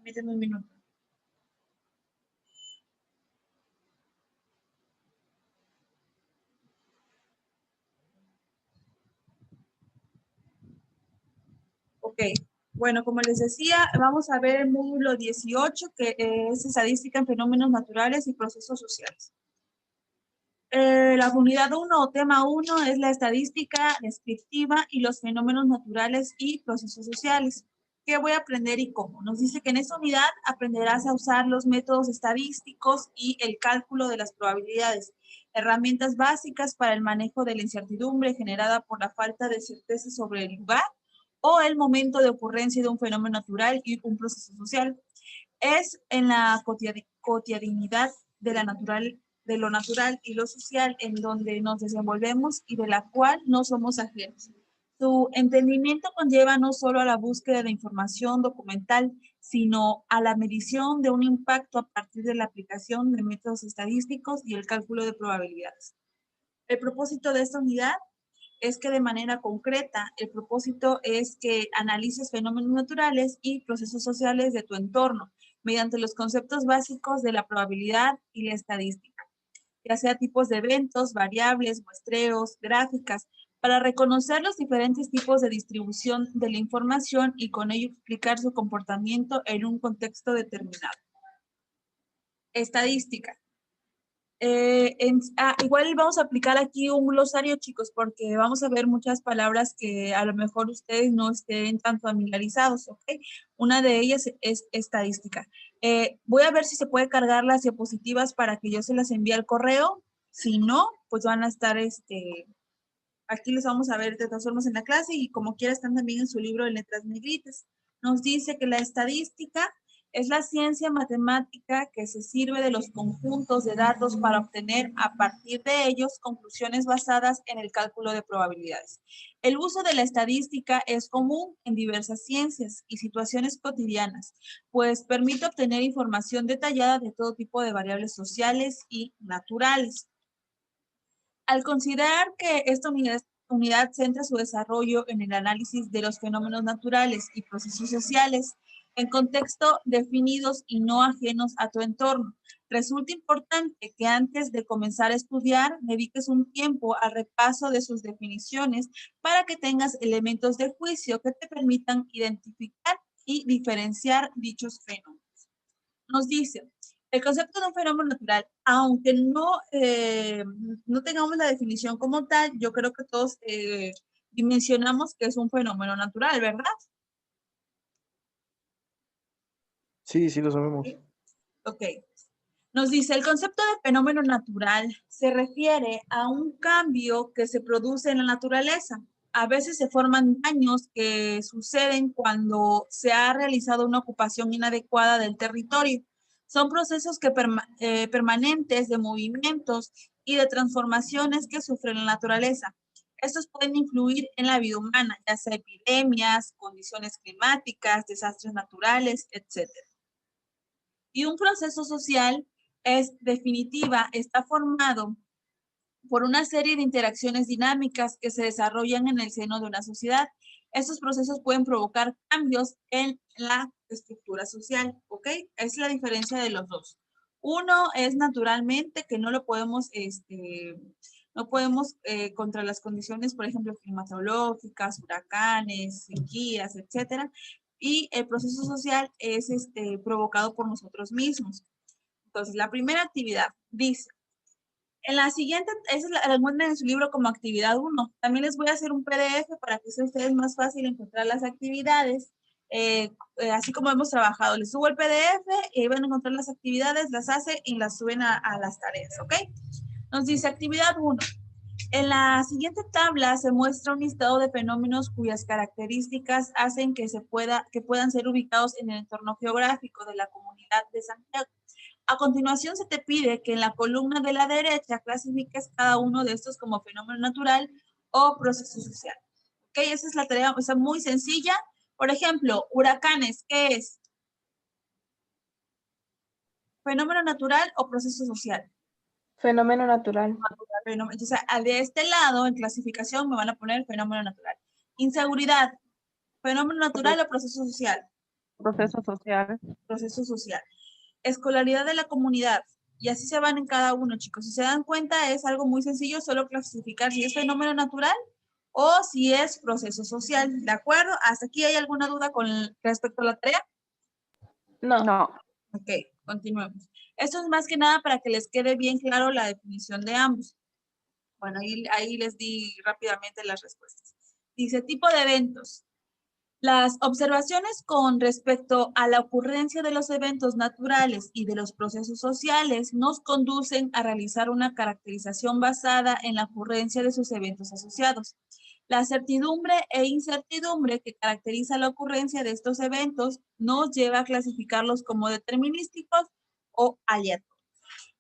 Permíteme un minuto. Ok, bueno, como les decía, vamos a ver el módulo 18, que es estadística en fenómenos naturales y procesos sociales. La unidad 1 o tema 1 es la estadística descriptiva y los fenómenos naturales y procesos sociales. ¿Qué voy a aprender y cómo? Nos dice que en esta unidad aprenderás a usar los métodos estadísticos y el cálculo de las probabilidades, herramientas básicas para el manejo de la incertidumbre generada por la falta de certeza sobre el lugar o el momento de ocurrencia de un fenómeno natural y un proceso social. Es en la cotidianidad de lo natural y lo social en donde nos desenvolvemos y de la cual no somos ajenos. Su entendimiento conlleva no solo a la búsqueda de información documental, sino a la medición de un impacto a partir de la aplicación de métodos estadísticos y el cálculo de probabilidades. El propósito de esta unidad es que de manera concreta, el propósito es que analices fenómenos naturales y procesos sociales de tu entorno mediante los conceptos básicos de la probabilidad y la estadística, ya sea tipos de eventos, variables, muestreos, gráficas, para reconocer los diferentes tipos de distribución de la información y con ello explicar su comportamiento en un contexto determinado. Estadística. Igual vamos a aplicar aquí un glosario, chicos, porque vamos a ver muchas palabras que a lo mejor ustedes no estén tan familiarizados, ¿ok? Una de ellas es estadística. Voy a ver si se puede cargar las diapositivas para que yo se las envíe al correo. Si no, pues van a estar, aquí les vamos a ver de todas formas en la clase y como quiera están también en su libro de letras negritas. Nos dice que la estadística es la ciencia matemática que se sirve de los conjuntos de datos para obtener a partir de ellos conclusiones basadas en el cálculo de probabilidades. El uso de la estadística es común en diversas ciencias y situaciones cotidianas, pues permite obtener información detallada de todo tipo de variables sociales y naturales. Al considerar que esta unidad centra su desarrollo en el análisis de los fenómenos naturales y procesos sociales en contexto definidos y no ajenos a tu entorno, resulta importante que antes de comenzar a estudiar dediques un tiempo al repaso de sus definiciones para que tengas elementos de juicio que te permitan identificar y diferenciar dichos fenómenos. Nos dice, el concepto de un fenómeno natural, aunque no tengamos la definición como tal, yo creo que todos dimensionamos que es un fenómeno natural, ¿verdad? Sí, sí lo sabemos. Ok. Nos dice, el concepto de fenómeno natural se refiere a un cambio que se produce en la naturaleza. A veces se forman daños que suceden cuando se ha realizado una ocupación inadecuada del territorio. Son procesos permanentes de movimientos y de transformaciones que sufre la naturaleza. Estos pueden influir en la vida humana, ya sea epidemias, condiciones climáticas, desastres naturales, etc. Y un proceso social está formado por una serie de interacciones dinámicas que se desarrollan en el seno de una sociedad. Estos procesos pueden provocar cambios en la estructura social, ¿ok? Es la diferencia de los dos. Uno es naturalmente que no lo podemos, contra las condiciones, por ejemplo, climatológicas, huracanes, sequías, etcétera. Y el proceso social es provocado por nosotros mismos. Entonces, la primera actividad dice, en la siguiente, esa la encuentran en su libro como actividad 1. También les voy a hacer un PDF para que sea ustedes más fácil encontrar las actividades, así como hemos trabajado. Les subo el PDF y van a encontrar las actividades, las hacen y las suben a las tareas, ¿ok? Nos dice actividad 1. En la siguiente tabla se muestra un listado de fenómenos cuyas características hacen que puedan ser ubicados en el entorno geográfico de la comunidad de Santiago. A continuación se te pide que en la columna de la derecha clasifiques cada uno de estos como fenómeno natural o proceso social. ¿Ok? Esa es la tarea, o sea, muy sencilla. Por ejemplo, huracanes, ¿qué es? ¿Fenómeno natural o proceso social? Fenómeno natural. Entonces, de este lado, en clasificación, me van a poner fenómeno natural. Inseguridad, ¿fenómeno natural o proceso social? Proceso social. Proceso social. Escolaridad de la comunidad. Y así se van en cada uno, chicos. Si se dan cuenta, es algo muy sencillo, solo clasificar si es fenómeno natural o si es proceso social. ¿De acuerdo? ¿Hasta aquí hay alguna duda con respecto a la tarea? No. No. Ok, continuemos. Esto es más que nada para que les quede bien claro la definición de ambos. Bueno, ahí les di rápidamente las respuestas. Dice, tipo de eventos. Las observaciones con respecto a la ocurrencia de los eventos naturales y de los procesos sociales nos conducen a realizar una caracterización basada en la ocurrencia de sus eventos asociados. La certidumbre e incertidumbre que caracteriza la ocurrencia de estos eventos nos lleva a clasificarlos como determinísticos o aleatorios.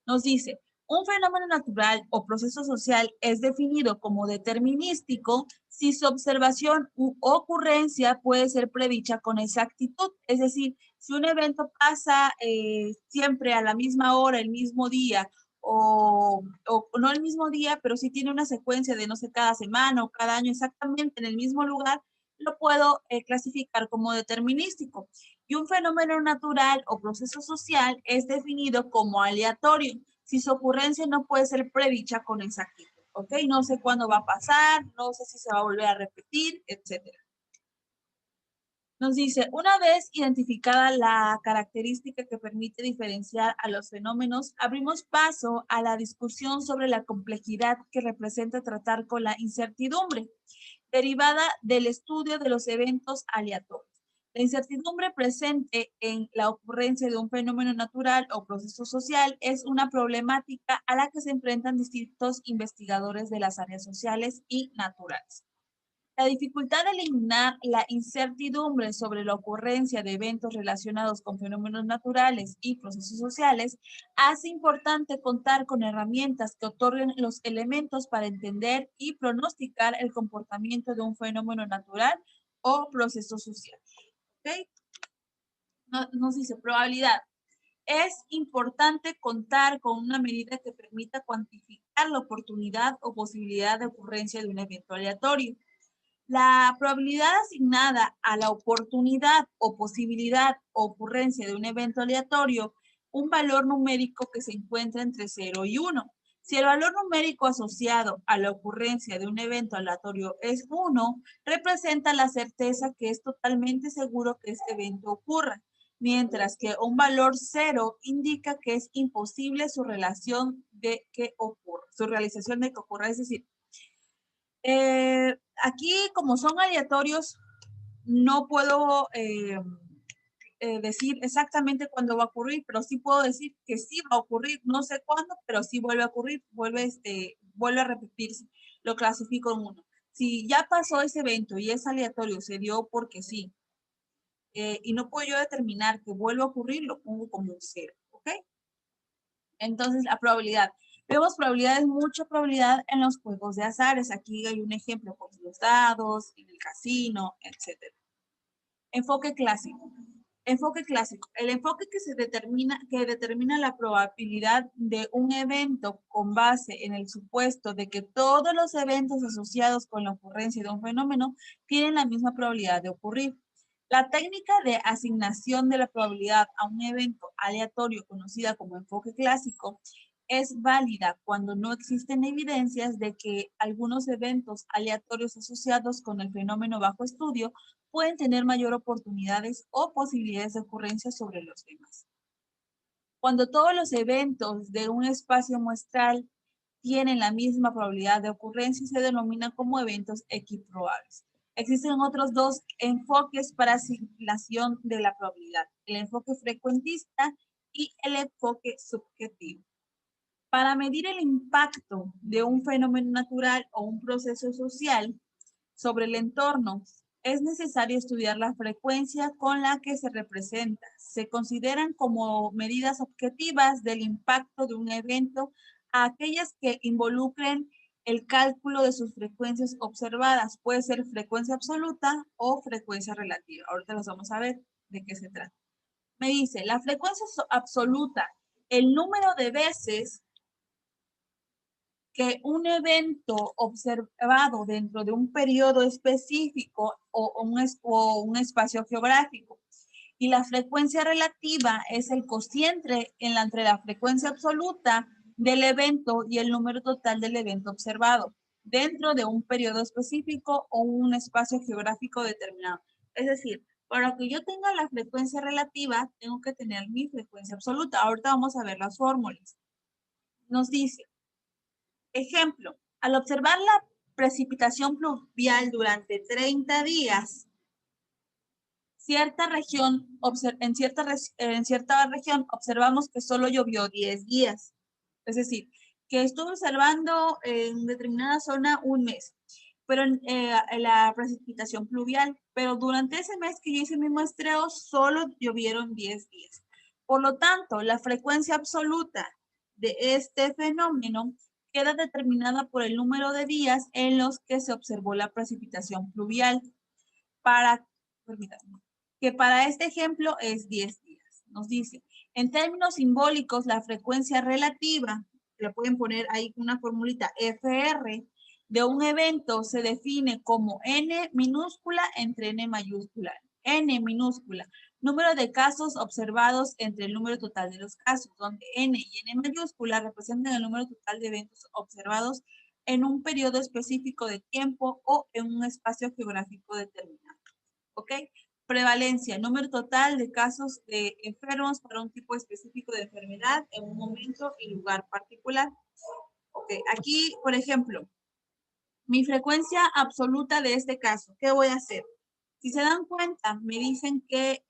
Nos dice, un fenómeno natural o proceso social es definido como determinístico si su observación u ocurrencia puede ser predicha con exactitud. Es decir, si un evento pasa siempre a la misma hora, el mismo día, o no el mismo día, pero sí tiene una secuencia de, no sé, cada semana o cada año exactamente en el mismo lugar, lo puedo clasificar como determinístico. Y un fenómeno natural o proceso social es definido como aleatorio si su ocurrencia no puede ser predicha con exactitud, ¿ok? No sé cuándo va a pasar, no sé si se va a volver a repetir, etc. Nos dice, una vez identificada la característica que permite diferenciar a los fenómenos, abrimos paso a la discusión sobre la complejidad que representa tratar con la incertidumbre, derivada del estudio de los eventos aleatorios. La incertidumbre presente en la ocurrencia de un fenómeno natural o proceso social es una problemática a la que se enfrentan distintos investigadores de las áreas sociales y naturales. La dificultad de eliminar la incertidumbre sobre la ocurrencia de eventos relacionados con fenómenos naturales y procesos sociales hace importante contar con herramientas que otorguen los elementos para entender y pronosticar el comportamiento de un fenómeno natural o proceso social. ¿Okay? Nos dice probabilidad. Es importante contar con una medida que permita cuantificar la oportunidad o posibilidad de ocurrencia de un evento aleatorio. La probabilidad asignada a la oportunidad o posibilidad o ocurrencia de un evento aleatorio, un valor numérico que se encuentra entre 0 y 1. Si el valor numérico asociado a la ocurrencia de un evento aleatorio es 1, representa la certeza que es totalmente seguro que este evento ocurra, mientras que un valor 0 indica que es imposible su relación de que ocurra, su realización de que ocurra, es decir, aquí, como son aleatorios, no puedo decir exactamente cuándo va a ocurrir, pero sí puedo decir que sí va a ocurrir. No sé cuándo, pero sí vuelve a ocurrir, vuelve a repetirse. Lo clasifico en uno. Si ya pasó ese evento y es aleatorio, se dio porque sí, y no puedo yo determinar que vuelva a ocurrir, lo pongo como un 0, ¿ok? Entonces, la probabilidad. Vemos probabilidades, mucha probabilidad en los juegos de azares. Aquí hay un ejemplo con los dados, en el casino, etc. Enfoque clásico. Enfoque clásico. El enfoque que determina la probabilidad de un evento con base en el supuesto de que todos los eventos asociados con la ocurrencia de un fenómeno tienen la misma probabilidad de ocurrir. La técnica de asignación de la probabilidad a un evento aleatorio, conocida como enfoque clásico, es válida cuando no existen evidencias de que algunos eventos aleatorios asociados con el fenómeno bajo estudio pueden tener mayor oportunidades o posibilidades de ocurrencia sobre los demás. Cuando todos los eventos de un espacio muestral tienen la misma probabilidad de ocurrencia, se denominan como eventos equiprobables. Existen otros dos enfoques para asignación de la probabilidad, el enfoque frecuentista y el enfoque subjetivo. Para medir el impacto de un fenómeno natural o un proceso social sobre el entorno, es necesario estudiar la frecuencia con la que se representa. Se consideran como medidas objetivas del impacto de un evento a aquellas que involucren el cálculo de sus frecuencias observadas. Puede ser frecuencia absoluta o frecuencia relativa. Ahorita los vamos a ver de qué se trata. Me dice, la frecuencia absoluta, el número de veces que un evento observado dentro de un periodo específico o un espacio geográfico. Y la frecuencia relativa es el cociente entre la frecuencia absoluta del evento y el número total del evento observado, dentro de un periodo específico o un espacio geográfico determinado. Es decir, para que yo tenga la frecuencia relativa, tengo que tener mi frecuencia absoluta. Ahorita vamos a ver las fórmulas. Nos dice, ejemplo, al observar la precipitación pluvial durante 30 días, en cierta región observamos que solo llovió 10 días. Es decir, que estuve observando en determinada zona un mes, pero en la precipitación pluvial, pero durante ese mes que yo hice mi muestreo solo llovieron 10 días. Por lo tanto, la frecuencia absoluta de este fenómeno queda determinada por el número de días en los que se observó la precipitación pluvial. Que para este ejemplo es 10 días. Nos dice, en términos simbólicos, la frecuencia relativa, le pueden poner ahí una formulita FR, de un evento se define como N minúscula entre N mayúscula. N minúscula, número de casos observados entre el número total de los casos, donde N y N mayúscula representan el número total de eventos observados en un periodo específico de tiempo o en un espacio geográfico determinado. ¿Ok? Prevalencia, número total de casos de enfermos para un tipo específico de enfermedad en un momento y lugar particular. Ok, aquí, por ejemplo, mi frecuencia absoluta de este caso, ¿qué voy a hacer? Si se dan cuenta, me dicen que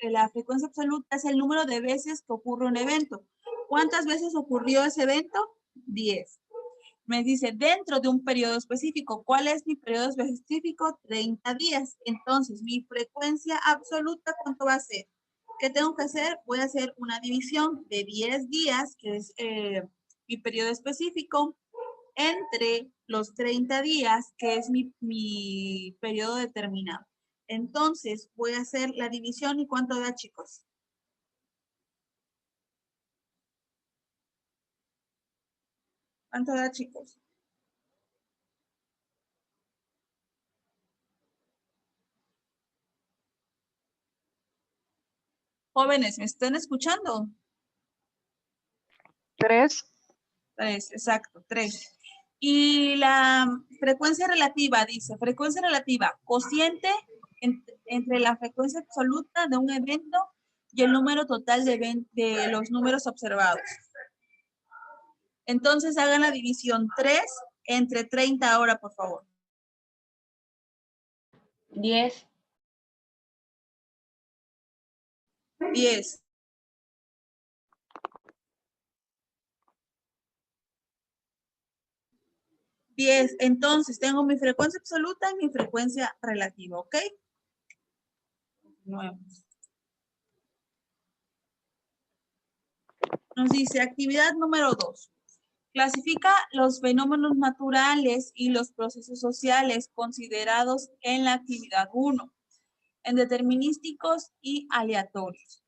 la frecuencia absoluta es el número de veces que ocurre un evento. ¿Cuántas veces ocurrió ese evento? 10. Me dice, dentro de un periodo específico. ¿Cuál es mi periodo específico? 30 días. Entonces, mi frecuencia absoluta, ¿cuánto va a ser? ¿Qué tengo que hacer? Voy a hacer una división de 10 días, que es mi periodo específico, entre los 30 días, que es mi periodo determinado. Entonces, voy a hacer la división. ¿Y cuánto da, chicos? ¿Cuánto da, chicos? Jóvenes, ¿me están escuchando? 3. 3, exacto, 3. Y la frecuencia relativa, dice, frecuencia relativa, cociente entre la frecuencia absoluta de un evento y el número total de los números observados. Entonces hagan la división 3 entre 30 ahora, por favor. 10. 10. 10. Entonces tengo mi frecuencia absoluta y mi frecuencia relativa, ¿ok? Continuemos. Nos dice actividad número 2. Clasifica los fenómenos naturales y los procesos sociales considerados en la actividad 1, en determinísticos y aleatorios.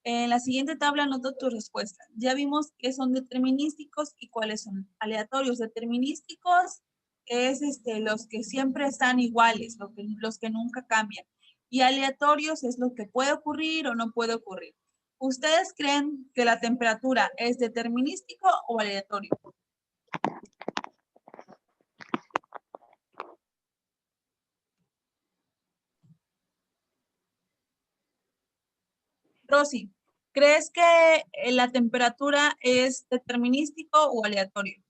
En la siguiente tabla anota tu respuesta. Ya vimos qué son determinísticos y cuáles son aleatorios. Determinísticos es los que siempre están iguales, los que nunca cambian. Y aleatorios es lo que puede ocurrir o no puede ocurrir. ¿Ustedes creen que la temperatura es determinístico o aleatorio? Rosy, ¿crees que la temperatura es determinístico o aleatorio?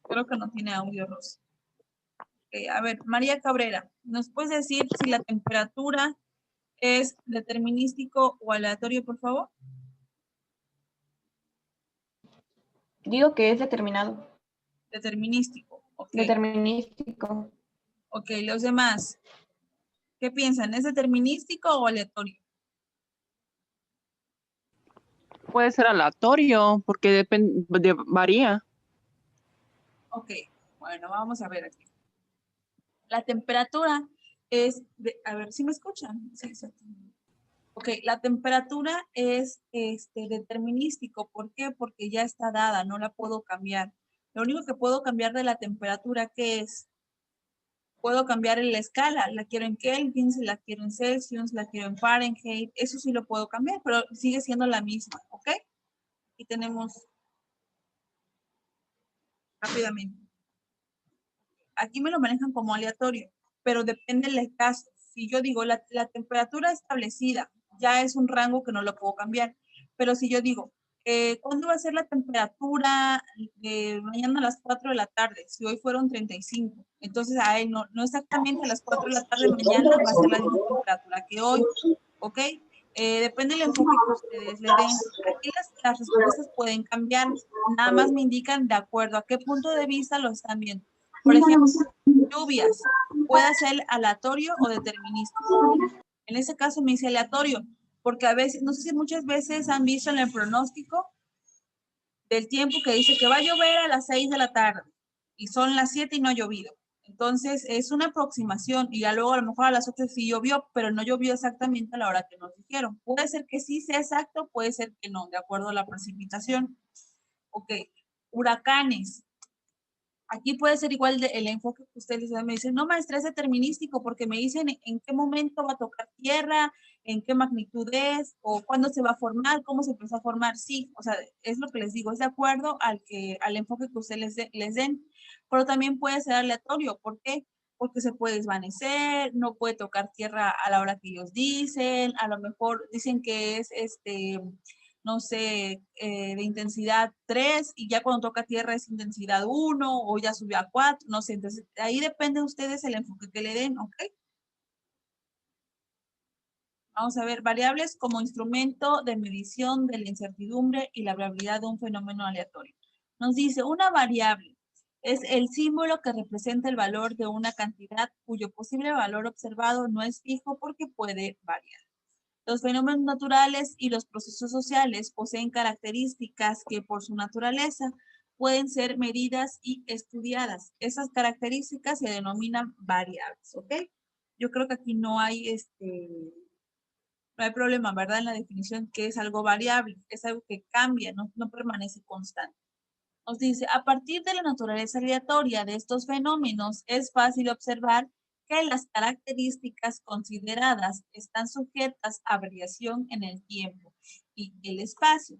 Creo que no tiene audio, Rosy. Okay, a ver, María Cabrera, ¿nos puedes decir si la temperatura es determinístico o aleatorio, por favor? Digo que es determinado. Determinístico. Okay. Determinístico. Ok, los demás, ¿qué piensan? ¿Es determinístico o aleatorio? Puede ser aleatorio porque varía. Ok, bueno, vamos a ver aquí. La temperatura es, a ver si me escuchan. Sí, exactamente. Ok, la temperatura es determinístico. ¿Por qué? Porque ya está dada, no la puedo cambiar. Lo único que puedo cambiar de la temperatura, ¿qué es? Puedo cambiar en la escala, la quiero en Kelvin, la quiero en Celsius, la quiero en Fahrenheit, eso sí lo puedo cambiar, pero sigue siendo la misma, ¿ok? Y tenemos rápidamente. Aquí me lo manejan como aleatorio, pero depende del caso. Si yo digo la temperatura establecida, ya es un rango que no lo puedo cambiar, pero si yo digo, ¿cuándo va a ser la temperatura de mañana a las 4 de la tarde? Si hoy fueron 35. Entonces, no exactamente a las 4 de la tarde mañana va a ser la misma temperatura que hoy, ¿ok? Depende del enfoque que ustedes le den. Aquí las respuestas pueden cambiar, nada más me indican de acuerdo a qué punto de vista lo están viendo. Por ejemplo, lluvias, puede ser aleatorio o determinístico. En ese caso me dice aleatorio, porque a veces, no sé si muchas veces han visto en el pronóstico del tiempo que dice que va a llover a las 6 de la tarde y son las 7 y no ha llovido. Entonces es una aproximación y ya luego a lo mejor a las 8 sí llovió, pero no llovió exactamente a la hora que nos dijeron. Puede ser que sí sea exacto, puede ser que no, de acuerdo a la precipitación. Ok, huracanes. Aquí puede ser igual el enfoque que ustedes me dicen, no maestra, es determinístico porque me dicen en qué momento va a tocar tierra, en qué magnitud es, o cuándo se va a formar, cómo se empezó a formar. Sí, o sea, es lo que les digo, es de acuerdo al enfoque que ustedes les den, pero también puede ser aleatorio. ¿Por qué? Porque se puede desvanecer, no puede tocar tierra a la hora que ellos dicen, a lo mejor dicen que es no sé, de intensidad 3 y ya cuando toca tierra es intensidad 1 o ya subió a 4, no sé. Entonces, ahí depende de ustedes el enfoque que le den, ¿ok? Vamos a ver, variables como instrumento de medición de la incertidumbre y la variabilidad de un fenómeno aleatorio. Nos dice, una variable es el símbolo que representa el valor de una cantidad cuyo posible valor observado no es fijo porque puede variar. Los fenómenos naturales y los procesos sociales poseen características que por su naturaleza pueden ser medidas y estudiadas. Esas características se denominan variables, ¿ok? Yo creo que aquí no hay, no hay problema, ¿verdad? En la definición que es algo variable, es algo que cambia, no permanece constante. Nos dice, a partir de la naturaleza aleatoria de estos fenómenos, es fácil observar que las características consideradas están sujetas a variación en el tiempo y el espacio.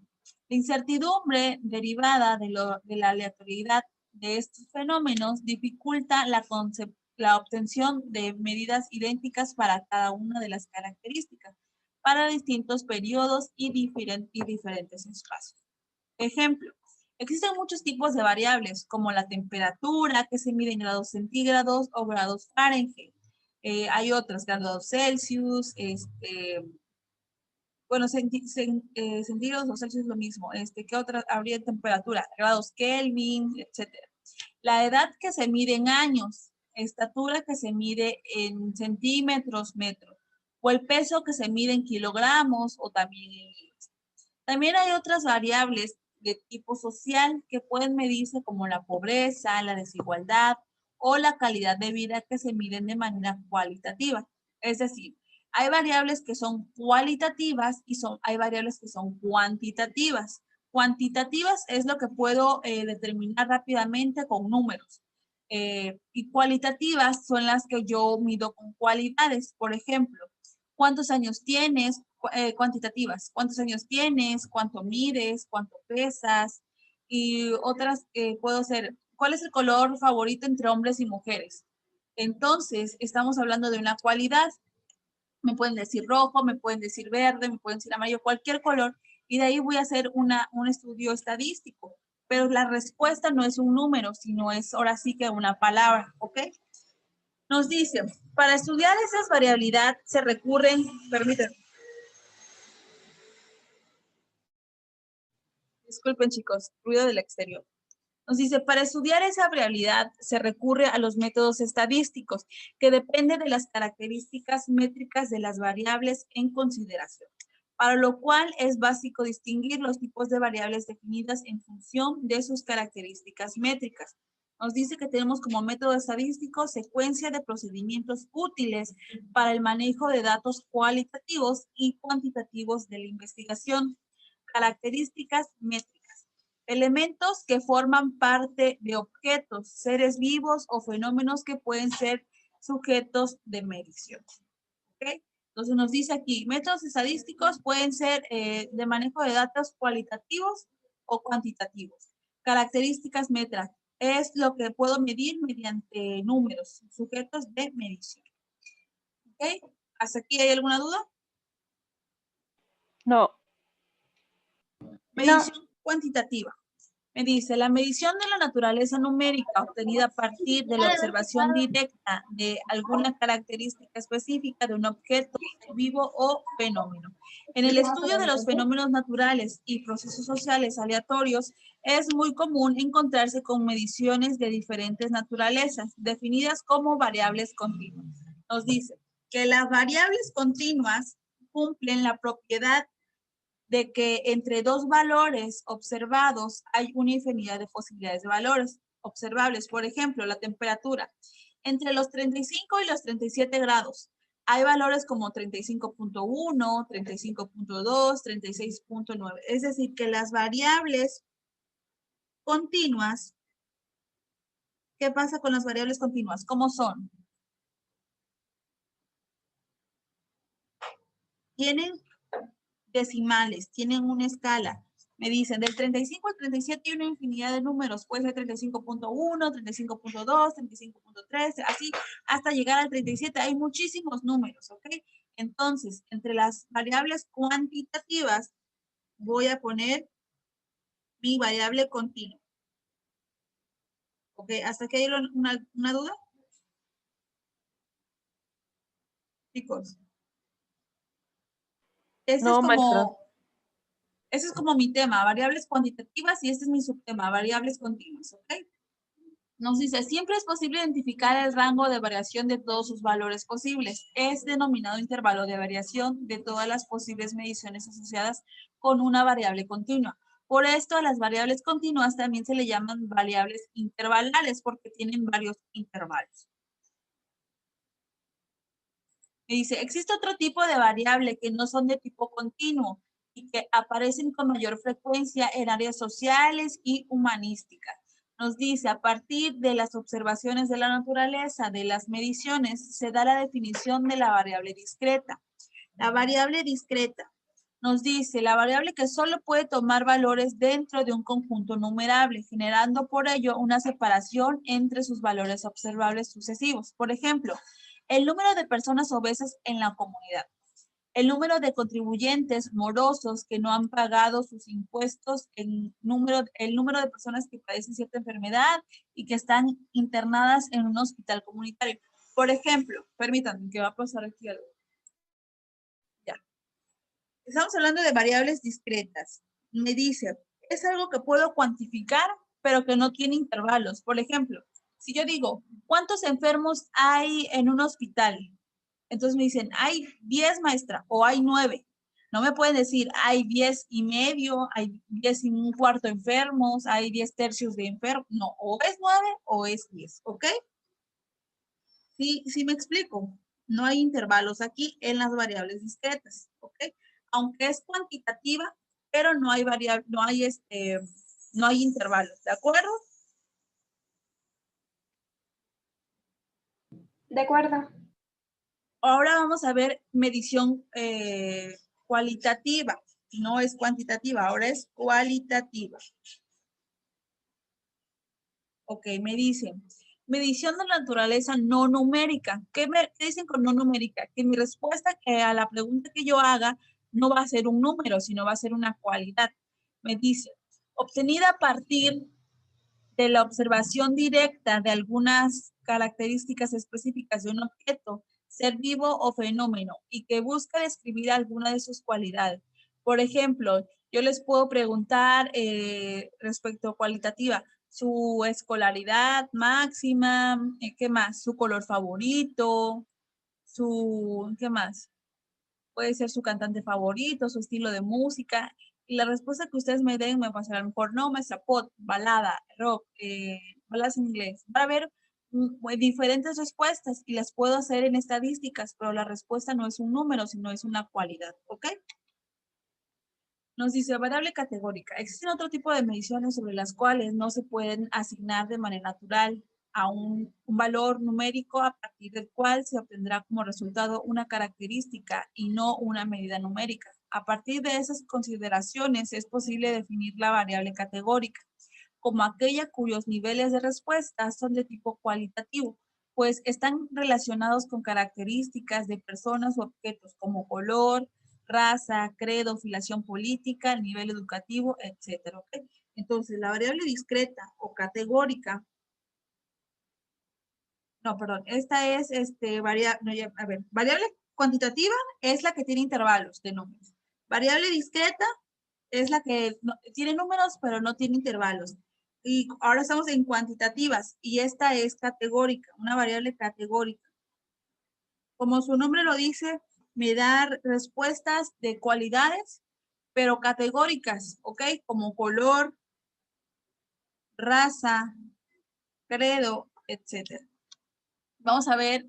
La incertidumbre derivada de la aleatoriedad de estos fenómenos dificulta la obtención de medidas idénticas para cada una de las características, para distintos periodos y diferentes espacios. Ejemplo, existen muchos tipos de variables, como la temperatura, que se mide en grados centígrados o grados Fahrenheit. Hay otras, grados Celsius, bueno, centígrados o Celsius es lo mismo. ¿Qué otra habría de temperatura? Grados Kelvin, etc. La edad que se mide en años, estatura que se mide en centímetros, metros, o el peso que se mide en kilogramos o también en libras. También hay otras variables de tipo social que pueden medirse como la pobreza, la desigualdad o la calidad de vida que se miden de manera cualitativa. Es decir, hay variables que son cualitativas y hay variables que son cuantitativas. Cuantitativas es lo que puedo determinar rápidamente con números. Y cualitativas son las que yo mido con cualidades. Por ejemplo, ¿cuántos años tienes? Cuantitativas. ¿Cuántos años tienes? ¿Cuánto mides? ¿Cuánto pesas? Y otras puedo ser, ¿cuál es el color favorito entre hombres y mujeres? Entonces, estamos hablando de una cualidad. Me pueden decir rojo, me pueden decir verde, me pueden decir amarillo, cualquier color. Y de ahí voy a hacer un estudio estadístico. Pero la respuesta no es un número, sino es ahora sí que una palabra, ¿ok? Nos dice, para estudiar esas variabilidades se recurren, permítanme. Disculpen chicos, ruido del exterior. Nos dice, para estudiar esa variabilidad se recurre a los métodos estadísticos, que dependen de las características métricas de las variables en consideración, para lo cual es básico distinguir los tipos de variables definidas en función de sus características métricas. Nos dice que tenemos como método estadístico secuencia de procedimientos útiles para el manejo de datos cualitativos y cuantitativos de la investigación. Características métricas. Elementos que forman parte de objetos, seres vivos o fenómenos que pueden ser sujetos de medición. ¿Ok? Entonces nos dice aquí, métodos estadísticos pueden ser de manejo de datos cualitativos o cuantitativos. Características metras es lo que puedo medir mediante números, sujetos de medición. ¿Ok? ¿Hasta aquí hay alguna duda? No. Medición cuantitativa. Me dice, la medición de la naturaleza numérica obtenida a partir de la observación directa de alguna característica específica de un objeto vivo o fenómeno. En el estudio de los fenómenos naturales y procesos sociales aleatorios, es muy común encontrarse con mediciones de diferentes naturalezas, definidas como variables continuas. Nos dice que las variables continuas cumplen la propiedad de que entre dos valores observados hay una infinidad de posibilidades de valores observables. Por ejemplo, la temperatura. Entre los 35 y los 37 grados hay valores como 35.1, 35.2, 36.9. Es decir, que las variables continuas, ¿qué pasa con las variables continuas? ¿Cómo son? Tienen decimales, tienen una escala. Me dicen, del 35 al 37 hay una infinidad de números. Puede ser 35.1, 35.2, 35.3, así hasta llegar al 37. Hay muchísimos números, ¿ok? Entonces, entre las variables cuantitativas, voy a poner mi variable continua. ¿Ok? ¿Hasta aquí hay una duda? Chicos. No, maestra. Ese es como mi tema, variables cuantitativas, y este es mi subtema, variables continuas, ¿ok? Nos dice, siempre es posible identificar el rango de variación de todos sus valores posibles. Es denominado intervalo de variación de todas las posibles mediciones asociadas con una variable continua. Por esto, a las variables continuas también se le llaman variables intervalales porque tienen varios intervalos. Me dice, existe otro tipo de variable que no son de tipo continuo y que aparecen con mayor frecuencia en áreas sociales y humanísticas. Nos dice, a partir de las observaciones de la naturaleza, de las mediciones, se da la definición de la variable discreta. La variable discreta nos dice la variable que solo puede tomar valores dentro de un conjunto numerable, generando por ello una separación entre sus valores observables sucesivos. Por ejemplo, el número de personas obesas en la comunidad, el número de contribuyentes morosos que no han pagado sus impuestos, el número de personas que padecen cierta enfermedad y que están internadas en un hospital comunitario. Por ejemplo, permítanme que va a pasar aquí algo. Ya. Estamos hablando de variables discretas. Me dice, es algo que puedo cuantificar, pero que no tiene intervalos. Por ejemplo, si yo digo, ¿cuántos enfermos hay en un hospital? Entonces me dicen, hay 10, maestra, o hay 9. No me pueden decir, hay 10 y medio, hay 10 y un cuarto enfermos, hay 10 tercios de enfermos. No, o es 9 o es 10, ¿ok? Sí me explico. No hay intervalos aquí en las variables discretas, ¿ok? Aunque es cuantitativa, pero no hay no hay intervalos, ¿de acuerdo? De acuerdo. Ahora vamos a ver medición cualitativa. No es cuantitativa, ahora es cualitativa. Ok, me dicen, medición de la naturaleza no numérica. ¿Qué dicen con no numérica? Que mi respuesta a la pregunta que yo haga no va a ser un número, sino va a ser una cualidad. Me dice, obtenida a partir de la observación directa de algunas características específicas de un objeto, ser vivo o fenómeno, y que busca describir alguna de sus cualidades. Por ejemplo, yo les puedo preguntar respecto cualitativa, su escolaridad máxima, ¿qué más? Su color favorito, ¿qué más? Puede ser su cantante favorito, su estilo de música. Y la respuesta que ustedes me den me va a ser a lo mejor no, maestra, pop, balada, rock, baladas en inglés. Va a haber diferentes respuestas y las puedo hacer en estadísticas, pero la respuesta no es un número, sino es una cualidad, ¿ok? Nos dice variable categórica. Existen otro tipo de mediciones sobre las cuales no se pueden asignar de manera natural a un valor numérico a partir del cual se obtendrá como resultado una característica y no una medida numérica. A partir de esas consideraciones es posible definir la variable categórica como aquella cuyos niveles de respuesta son de tipo cualitativo, pues están relacionados con características de personas o objetos como color, raza, credo, filiación política, nivel educativo, etcétera. ¿Okay? Entonces, la variable discreta o categórica, no, perdón, esta es variable cuantitativa es la que tiene intervalos de números. Variable discreta es la que tiene números, pero no tiene intervalos. Y ahora estamos en cuantitativas y esta es categórica, una variable categórica. Como su nombre lo dice, me da respuestas de cualidades, pero categóricas, ¿ok? Como color, raza, credo, etc. Vamos a ver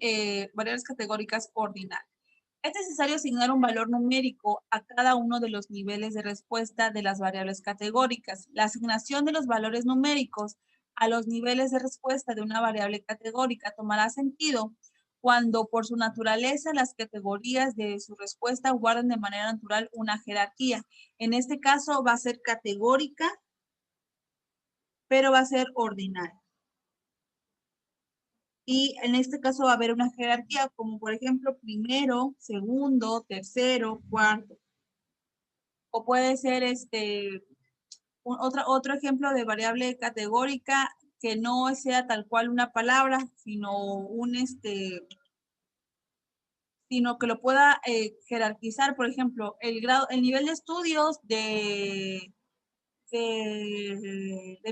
variables categóricas ordinales. Es necesario asignar un valor numérico a cada uno de los niveles de respuesta de las variables categóricas. La asignación de los valores numéricos a los niveles de respuesta de una variable categórica tomará sentido cuando por su naturaleza las categorías de su respuesta guarden de manera natural una jerarquía. En este caso va a ser categórica, pero va a ser ordinal. Y en este caso va a haber una jerarquía, como por ejemplo, primero, segundo, tercero, cuarto. O puede ser otro ejemplo de variable categórica que no sea tal cual una palabra, sino sino que lo pueda jerarquizar, por ejemplo, el nivel de estudios de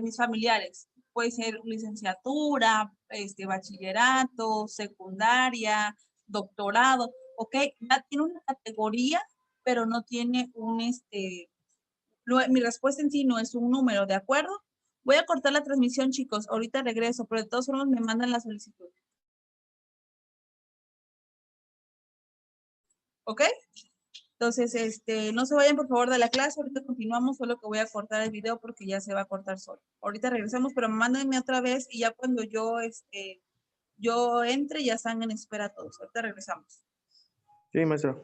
mis familiares. Puede ser licenciatura, bachillerato, secundaria, doctorado, ¿ok? Ya tiene una categoría, pero no tiene mi respuesta en sí no es un número, ¿de acuerdo? Voy a cortar la transmisión, chicos. Ahorita regreso, pero de todos modos me mandan la solicitud. ¿Ok? Entonces, no se vayan por favor de la clase, ahorita continuamos, solo que voy a cortar el video porque ya se va a cortar solo. Ahorita regresamos, pero mándenme otra vez y ya cuando yo entre ya están en espera todos. Ahorita regresamos. Sí, maestra.